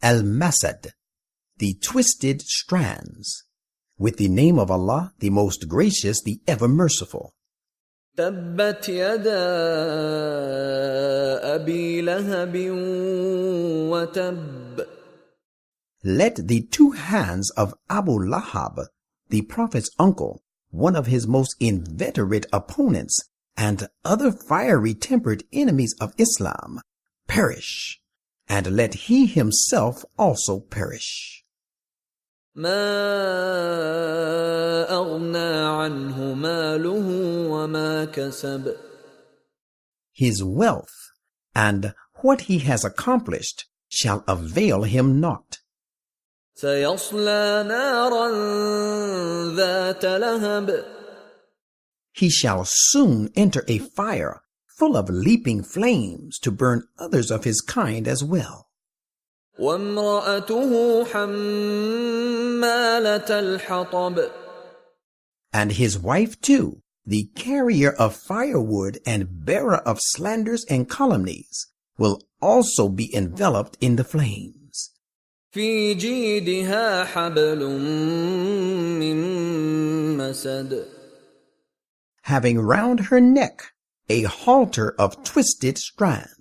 Al-Masad, the twisted strands, with the name of Allah, the most gracious, the ever merciful. تبت يدا أبي لهب وتب. Let the two hands of Abu Lahab, the Prophet's uncle, one of his most inveterate opponents, and other fiery-tempered enemies of Islam, perish, and let he himself also perish. ما أغنى عنه ماله وما كسب. His wealth and what he has accomplished shall avail him not. سيصلى نارا ذات لهب. He shall soon enter a fire full of leaping flames to burn others of his kind as well. وامرأته حمالة الحطب. And his wife too, the carrier of firewood and bearer of slanders and calumnies, will also be enveloped in the flames. في جيدها حبل من مسد. Having round her neck a halter of twisted strands.